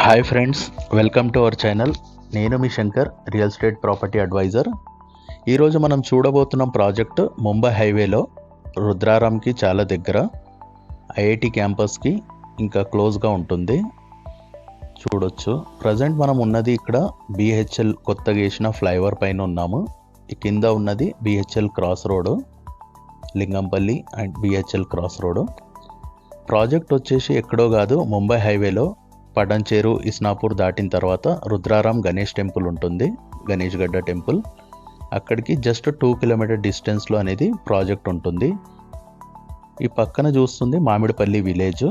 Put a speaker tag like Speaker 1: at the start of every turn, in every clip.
Speaker 1: Hi friends, welcome to our channel. నేను మీ Shankar, real estate property adviser. ఈరోజు మనం చూడబోతున్న ప్రాజెక్ట్ ముంబై హైవేలో రుద్రారాంకి చాలా దగ్గర, ఐఐటి క్యాంపస్కి ఇంకా క్లోజ్గా ఉంటుంది. చూడొచ్చు. ప్రజెంట్ మనం ఉన్నది ఇక్కడ బిహెచ్ఎల్ కొత్తగా వేసిన ఫ్లైఓవర్ పైన ఉన్నాము. ఈ కింద ఉన్నది BHEL cross road, Lingampally and BHEL cross road. Project వచ్చేసి ఎక్కడో కాదు, ముంబై హైవేలో పడంచేరు ఇస్నాపూర్ దాటిన తర్వాత రుద్రారాం గణేష్ టెంపుల్ ఉంటుంది, గణేష్ గడ్డ టెంపుల్. అక్కడికి జస్ట్ 2 కిలోమీటర్ డిస్టెన్స్లో అనేది ప్రాజెక్ట్ ఉంటుంది. ఈ పక్కన చూస్తుంది మామిడిపల్లి విలేజ్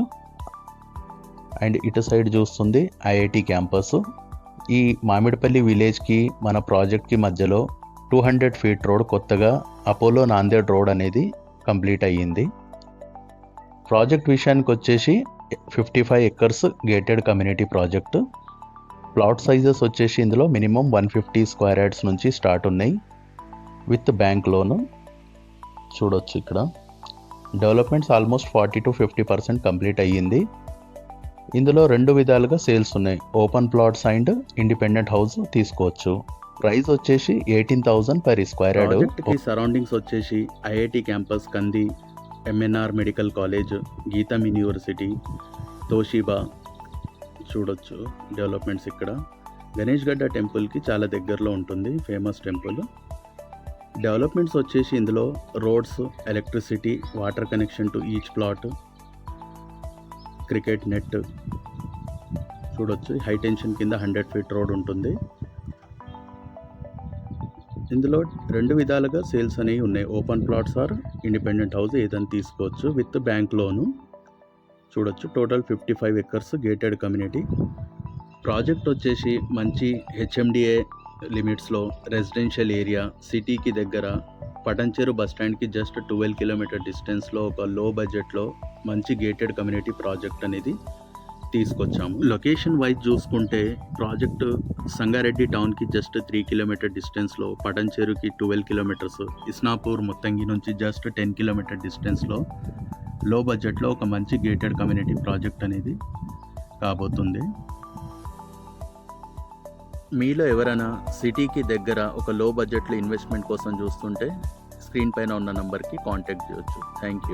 Speaker 1: అండ్ ఇటు సైడ్ చూస్తుంది ఐఐటి క్యాంపస్. ఈ మామిడిపల్లి విలేజ్కి మన ప్రాజెక్ట్కి మధ్యలో 200 ఫీట్ రోడ్, కొత్తగా అపోలో నాందేడ్ రోడ్ అనేది కంప్లీట్ అయ్యింది. ప్రాజెక్ట్ విషయానికి వచ్చేసి 55 acres gated community project. Plot sizes వచ్చేసి ఇందులో మినిమం 150 స్క్వేర్ యార్డ్స్ నుంచి స్టార్ట్ ఉన్నాయి, విత్ బ్యాంక్ లోను. చూడొచ్చు ఇక్కడ డెవలప్మెంట్స్ ఆల్మోస్ట్ 40 to 50% కంప్లీట్ అయ్యింది. ఇందులో 2 విధాలుగా సేల్స్ ఉన్నాయి, open plots and independent house తీసుకోవచ్చు. ప్రైస్ వచ్చేసి 18,000 per స్క్వేర్ యార్డ్. ప్రాజెక్ట్కి సరౌండింగ్స్ వచ్చేసి ఐఐటి క్యాంపస్, కంది, ఎంఎన్ఆర్ మెడికల్ కాలేజ్, గీతం యూనివర్సిటీ, తోషిబా. చూడొచ్చు డెవలప్మెంట్స్ ఇక్కడ. గణేష్ గడ్డ టెంపుల్కి చాలా దగ్గరలో ఉంటుంది, ఫేమస్ టెంపుల్. డెవలప్మెంట్స్ వచ్చేసి ఇందులో roads, electricity, water connection to each plot, cricket net. చూడొచ్చు హై టెన్షన్ కింద 100 ఫీట్ రోడ్ ఉంటుంది. ఇందులో 2 విధాలుగా సేల్స్ అనేవి ఉన్నాయి, open plots or independent house ఏదైనా తీసుకోవచ్చు, విత్ బ్యాంక్ లోను. చూడొచ్చు total 55 acres gated community. Project వచ్చేసి మంచి హెచ్ఎండిఏ లిమిట్స్లో, రెసిడెన్షియల్ ఏరియా, సిటీకి దగ్గర, పటంచెరు బస్ స్టాండ్కి జస్ట్ 12 కిలోమీటర్ డిస్టెన్స్లో ఒక లో బడ్జెట్లో మంచి గేటెడ్ కమ్యూనిటీ ప్రాజెక్ట్ అనేది తీసుకొచ్చాము. లొకేషన్ వైజ్ చూసుకుంటే ప్రాజెక్టు సంగారెడ్డి టౌన్కి జస్ట్ 3 కిలోమీటర్ డిస్టెన్స్లో, పటంచెరుకి 12 కిలోమీటర్స్, ఇస్నాపూర్ మొత్తంగి నుంచి జస్ట్ 10 కిలోమీటర్ డిస్టెన్స్లో లో బడ్జెట్లో ఒక మంచి గేటెడ్ కమ్యూనిటీ ప్రాజెక్ట్ అనేది కాబోతుంది. మీలో ఎవరైనా సిటీకి దగ్గర ఒక లో బడ్జెట్లో ఇన్వెస్ట్మెంట్ కోసం చూస్తుంటే స్క్రీన్ పైన ఉన్న నంబర్కి కాంటాక్ట్ చేయొచ్చు. Thank you.